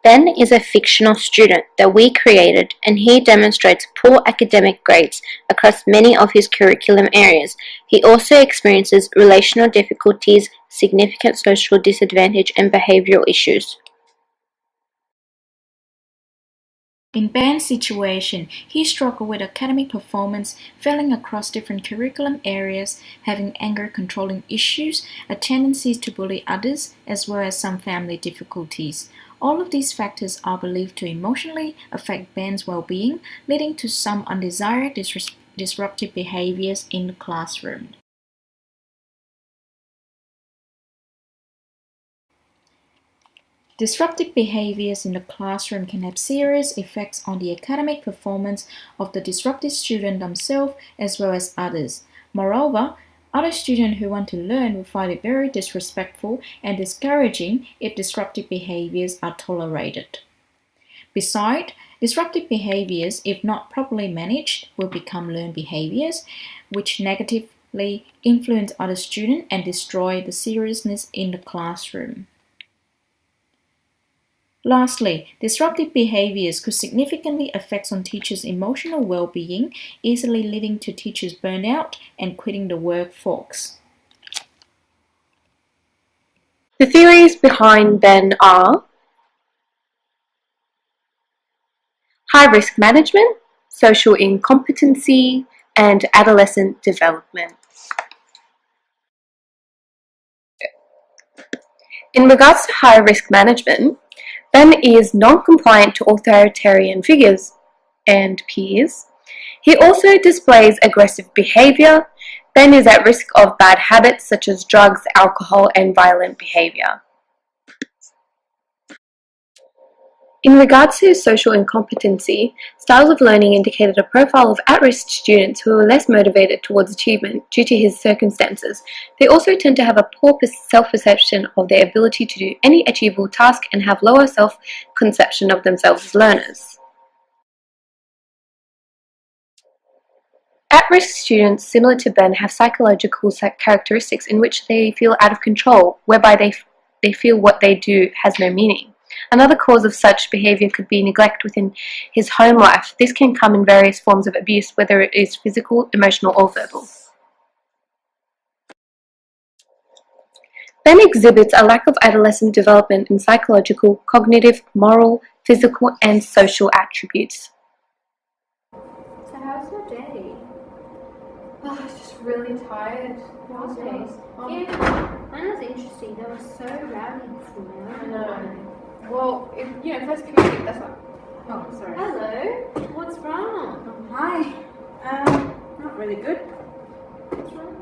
Ben is a fictional student that we created, and he demonstrates poor academic grades across many of his curriculum areas. He also experiences relational difficulties, significant social disadvantage, and behavioral issues. In Ben's situation, he struggled with academic performance, failing across different curriculum areas, having anger controlling issues, a tendency to bully others, as well as some family difficulties. All of these factors are believed to emotionally affect Ben's well-being, leading to some undesired disruptive behaviors in the classroom. Disruptive behaviors in the classroom can have serious effects on the academic performance of the disrupted student themselves as well as others. Moreover, other students who want to learn will find it very disrespectful and discouraging if disruptive behaviors are tolerated. Besides, disruptive behaviors, if not properly managed, will become learned behaviors, which negatively influence other students and destroy the seriousness in the classroom. Lastly, disruptive behaviors could significantly affect on teachers' emotional well-being, easily leading to teachers' burnout and quitting the workforce. The theories behind Ben are high-risk management, social incompetency, and adolescent development. In regards to high-risk management, Ben is non-compliant to authoritarian figures and peers. He also displays aggressive behavior. Ben is at risk of bad habits such as drugs, alcohol, and violent behavior. In regards to social incompetency, styles of learning indicated a profile of at-risk students who were less motivated towards achievement due to his circumstances. They also tend to have a poor self-perception of their ability to do any achievable task and have lower self-conception of themselves as learners. At-risk students, similar to Ben, have psychological characteristics in which they feel out of control, whereby they feel what they do has no meaning. Another cause of such behavior could be neglect within his home life. This can come in various forms of abuse, whether it is physical, emotional, or verbal. Ben exhibits a lack of adolescent development in psychological, cognitive, moral, physical, and social attributes. So how's your day? Oh, I was just really tired. Okay. Yeah, mine was interesting. They were so rowdy this morning. I know. Well, first period, that's what. Oh, sorry. Hello. What's wrong? Hi. Not really good. What's wrong?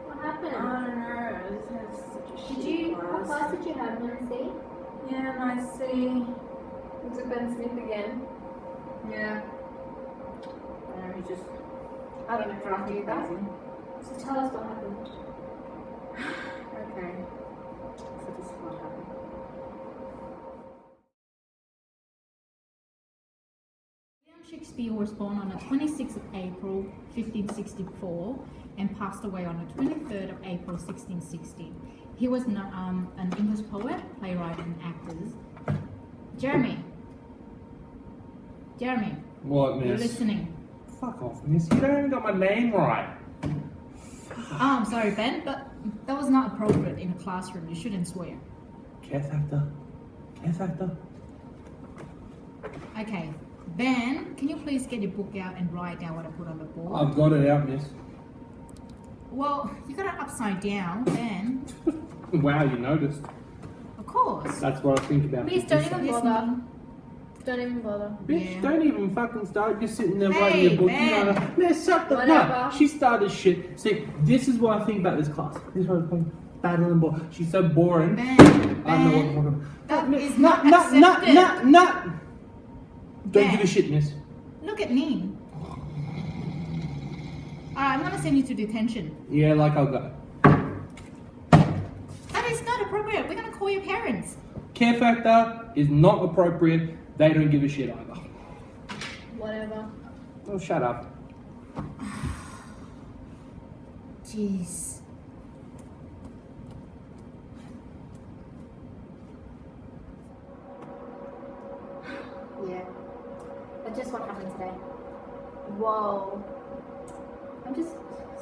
What happened? I don't know. I just had such a shit What class did you have? Nancy? Yeah, and I see. Was it Ben Smith again? Yeah. He just. I don't know. Drive you guys. So tell us what happened. Okay. So this is what happened. Shakespeare was born on the 26th of April 1564 and passed away on the 23rd of April 1660. He was an English poet, playwright and actor. Jeremy. What, miss? You're listening. Fuck off, miss. You don't even got my name right. Oh, I'm sorry, Ben, but that was not appropriate in a classroom. You shouldn't swear. Care factor. Okay. Ben, can you please get your book out and write down what I put on the board? I've got it out, miss. Well, you got it upside down, Ben. Wow, you noticed. Of course. That's what I think about. Please don't even Listening. bother. Don't even bother. Bitch, Yeah. don't even fucking start. You're sitting there Hey, writing your book. Ben. You know, man, shut the Whatever. no. She started shit. See, this is what I think about this class. This is what I'm talking battling ball. She's so boring. Ben, I don't know what I'm talking about. that is not accepted. Not. Don't Ben. give a shit, miss. Look at me. I'm gonna send you to detention. Yeah, like I'll go. That is not appropriate. We're gonna call your parents. Care factor is not appropriate. They don't give a shit either. Whatever. Oh, shut up. Jeez. Whoa. I'm just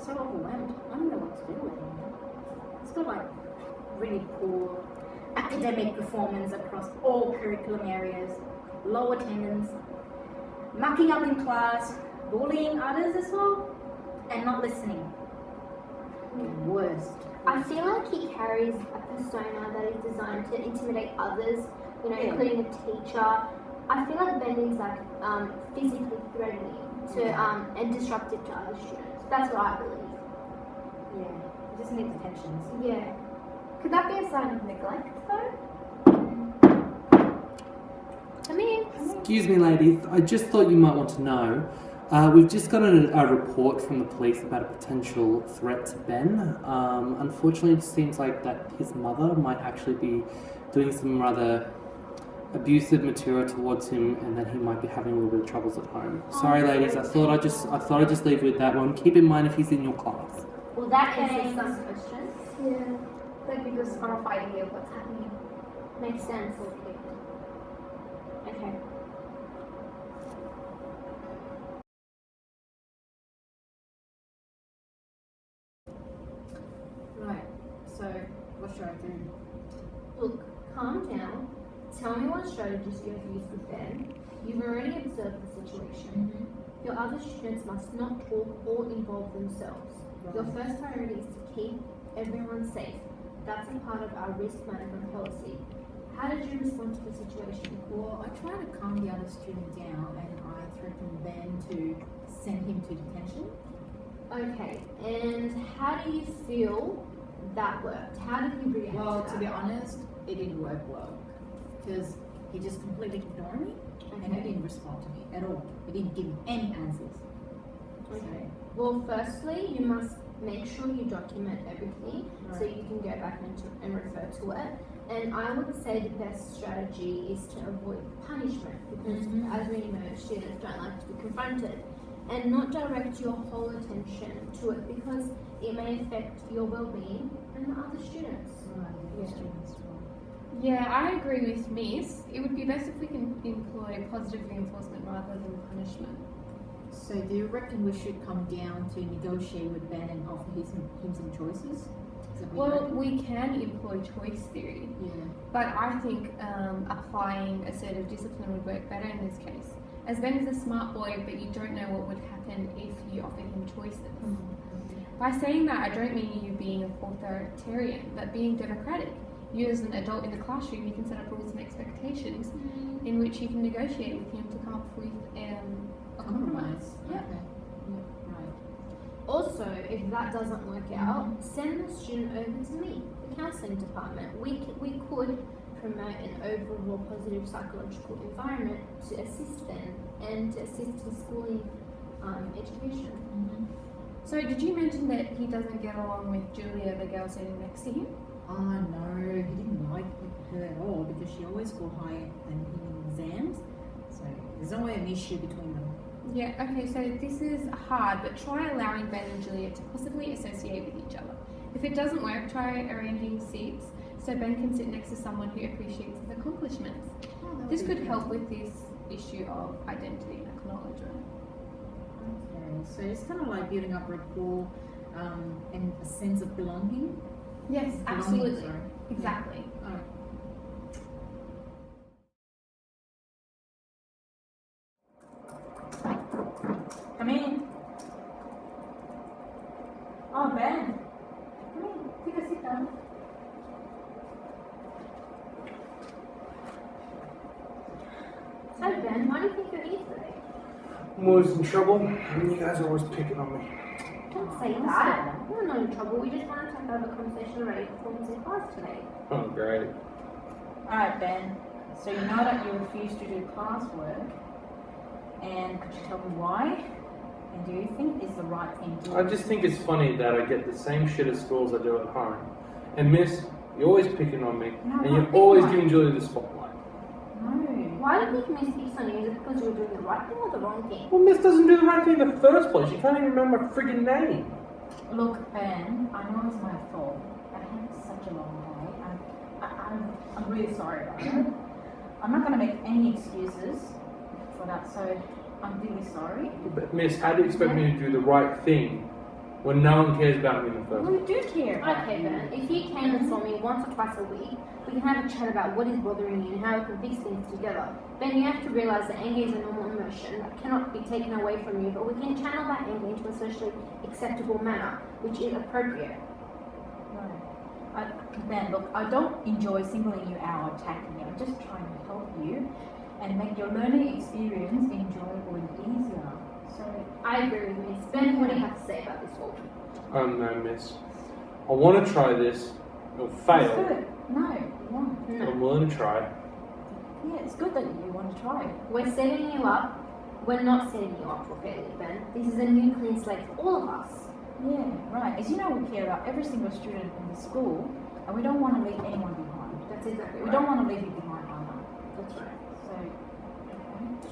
so overwhelmed. I don't know what to do with him. He's got like really poor academic performance across all curriculum areas, low attendance, mucking up in class, bullying others as well, and not listening. Worst. I feel like he carries a persona that is designed to intimidate others, you know, Yeah. including a teacher. I feel like Ben is like physically threatening to and disruptive to other students. That's what I believe. Yeah, he just needs attention. Yeah. Could that be a sign of neglect though? Come in. Excuse me, ladies. I just thought you might want to know. We've just got a report from the police about a potential threat to Ben. Unfortunately, it seems like that his mother might actually be doing some rather abusive material towards him, and that he might be having a little bit of troubles at home. Sorry, ladies. I thought I'd just leave you with that one. Keep in mind if he's in your class. Well, that answers some questions. Yeah, that'd be just horrified to hear what's happening. Makes sense. Okay. Right, so what should I do? Look, calm down. Tell me what strategies you have used with Ben. You've already observed the situation. Your other students must not talk or involve themselves. Your first priority is to keep everyone safe. That's a part of our risk management policy. How did you respond to the situation? Well, I tried to calm the other student down and I threatened Ben to send him to detention. Okay, and how do you feel that worked? How did you react Well, to to that? be honest, it didn't work well because he just completely ignored me and he didn't respond to me at all. He didn't give me any answers. Okay. Well, firstly, you must make sure you document everything so you can go back and refer to it. And I would say the best strategy is to avoid punishment because, as we know, students don't like to be confronted. And not direct your whole attention to it because it may affect your well-being and the other students. Yeah, I agree with Miss. It would be best if we can employ positive reinforcement rather than punishment. So do you reckon we should come down to negotiate with Ben and offer him some choices? Is that what you Well, reckon? we can employ choice theory, Yeah. but I think applying assertive discipline would work better in this case. As Ben is a smart boy, but you don't know what would happen if you offer him choices. By saying that, I don't mean you being authoritarian, but being democratic. You as an adult in the classroom, you can set up rules and expectations in which you can negotiate with him to come up with a compromise. Yeah. Okay. Yeah. Right. Also, if that doesn't work out, send the student over to me, the counselling department. We could promote an overall positive psychological environment to assist them and to assist his schooling education. So, did you mention that he doesn't get along with Julia, the girl sitting next to him? Oh no, he didn't like her at all because she always scored higher than him in exams. So there's always an issue between them. Yeah, okay, so this is hard, but try allowing Ben and Julia to possibly associate with each other. If it doesn't work, try arranging seats so Ben can sit next to someone who appreciates his accomplishments. This could help with this issue of identity and acknowledgement. Okay, so it's kind of like building up rapport and a sense of belonging. Yes, Belonging, absolutely. sorry. Exactly. Alright. Come in. Oh, Ben. Come in. Take a sit down. So Ben, why do you think you're here today? I'm always in trouble, and you guys are always picking on me. Don't say that. We're not in trouble. We just wanted to have a conversation about your performance in class today. Oh, great. Alright, Ben. So you know that you refused to do classwork, and could you tell me why? And do you think it's the right thing to do? I just think it's funny that I get the same shit at school as I do at home. And Miss, you're always picking on me, No, and I'm you're not always picking on giving Julie the spotlight. No. Why do you think Miss picks on you? Is it because you were doing the right thing or the wrong thing? Well, Miss doesn't do the right thing in the first place. She can't even remember my friggin' name. Look, Ben, I know it's my fault. I had such a long day. I'm really sorry about it. I'm not going to make any excuses for that. So I'm really sorry. But Miss, how do you expect me to do the right thing when no one cares about me in the first We place? do care. Okay, Ben, if you came and saw me once or twice a week, we can have a chat about what is bothering you and how we can fix things together. Ben, you have to realize that anger is a normal emotion that cannot be taken away from you, but we can channel that anger into a socially acceptable manner, which is appropriate. Right. Ben, look, I don't enjoy singling you out or attacking you. I'm just trying to help you and make your learning experience enjoyable and easier. So I agree with Miss. Ben, what do you have to say about this all? No, Miss. I want to try this. It'll it's fail. good. No, you won't. No. I'm willing to try. Yeah, it's good that you want to try it. We're setting you up. We're not setting you up for failure, Ben. This is a new clean slate for all of us. Yeah, right. As you know, we care about every single student in the school, and we don't want to leave anyone behind. That's exactly We right. don't want to leave you behind either. That's right. So, okay.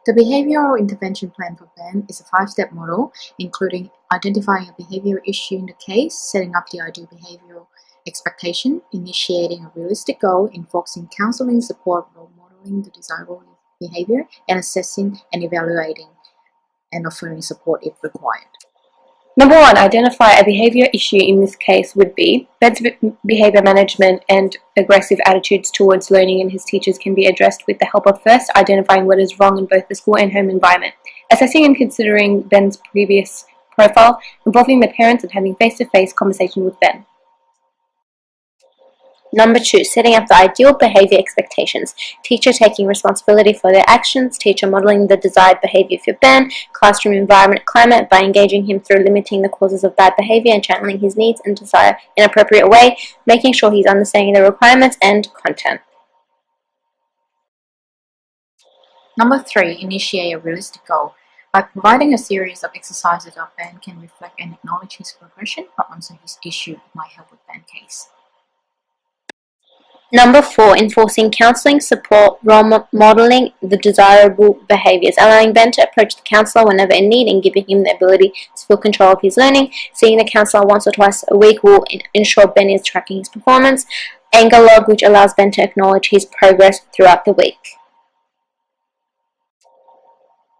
The behavioral intervention plan for Ben is a 5-step model, including identifying a behavioral issue in the case, setting up the ideal behavioral expectation, initiating a realistic goal, enforcing counseling support, role modeling the desirable behavior, and assessing and evaluating and offering support if required. Number 1, identify a behaviour issue. In this case would be Ben's behaviour management and aggressive attitudes towards learning and his teachers can be addressed with the help of first identifying what is wrong in both the school and home environment, assessing and considering Ben's previous profile, involving the parents and having face-to-face conversation with Ben. Number 2, setting up the ideal behaviour expectations. Teacher taking responsibility for their actions, teacher modelling the desired behaviour for Ben, classroom environment climate by engaging him through limiting the causes of bad behaviour and channeling his needs and desire in an appropriate way, making sure he's understanding the requirements and content. Number 3, initiate a realistic goal. By providing a series of exercises that Ben can reflect and acknowledge his progression but answer his issue, it might help with Ben's case. Number 4, enforcing counselling support, role modelling the desirable behaviours, allowing Ben to approach the counsellor whenever in need and giving him the ability to feel control of his learning. Seeing the counsellor once or twice a week will ensure Ben is tracking his performance. Anger log, which allows Ben to acknowledge his progress throughout the week.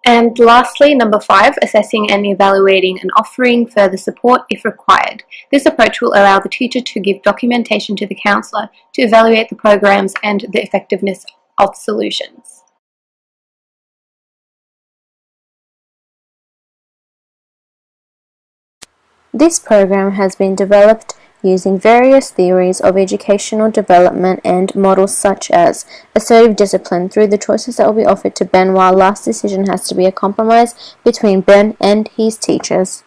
And lastly, number 5, assessing and evaluating and offering further support if required. This approach will allow the teacher to give documentation to the counsellor to evaluate the programs and the effectiveness of solutions. This program has been developed using various theories of educational development and models such as assertive discipline through the choices that will be offered to Ben, while last decision has to be a compromise between Ben and his teachers.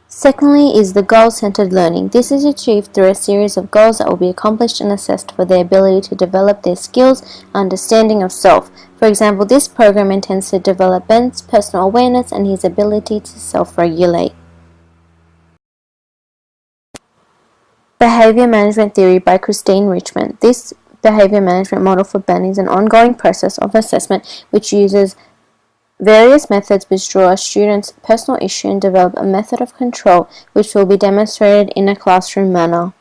Secondly is the goal-centered learning. This is achieved through a series of goals that will be accomplished and assessed for their ability to develop their skills, understanding of self. For example, this program intends to develop Ben's personal awareness and his ability to self-regulate. Behavior Management Theory by Christine Richmond. This behavior management model for Ben is an ongoing process of assessment which uses various methods which draw a student's personal issue and develop a method of control which will be demonstrated in a classroom manner.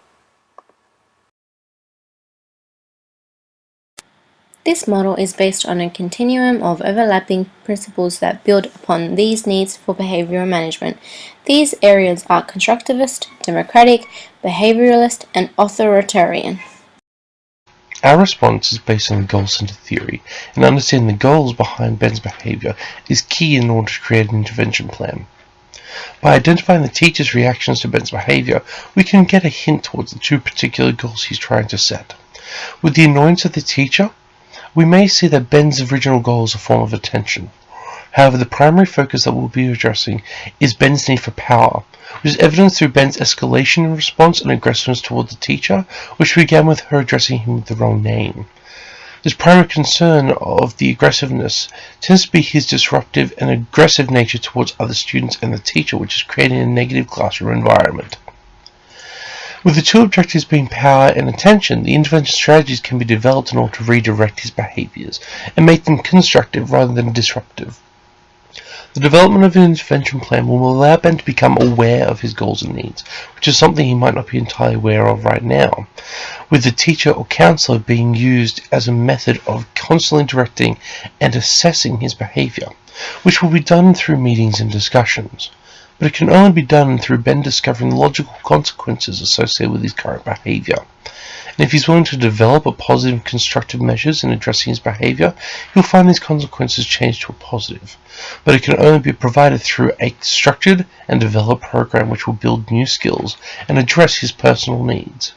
This model is based on a continuum of overlapping principles that build upon these needs for behavioral management. These areas are constructivist, democratic, behavioralist, and authoritarian. Our response is based on goal-centered theory, and understanding the goals behind Ben's behavior is key in order to create an intervention plan. By identifying the teacher's reactions to Ben's behavior, we can get a hint towards the 2 particular goals he's trying to set. With the annoyance of the teacher, we may see that Ben's original goal is a form of attention. However, the primary focus that we'll be addressing is Ben's need for power, which is evidenced through Ben's escalation in response and aggressiveness toward the teacher, which began with her addressing him with the wrong name. This primary concern of the aggressiveness tends to be his disruptive and aggressive nature towards other students and the teacher, which is creating a negative classroom environment. With the 2 objectives being power and attention, the intervention strategies can be developed in order to redirect his behaviors and make them constructive rather than disruptive. The development of an intervention plan will allow Ben to become aware of his goals and needs, which is something he might not be entirely aware of right now, with the teacher or counsellor being used as a method of constantly directing and assessing his behaviour, which will be done through meetings and discussions. But it can only be done through Ben discovering the logical consequences associated with his current behaviour. And if he's willing to develop a positive constructive measures in addressing his behaviour, he'll find these consequences change to a positive. But it can only be provided through a structured and developed program which will build new skills and address his personal needs.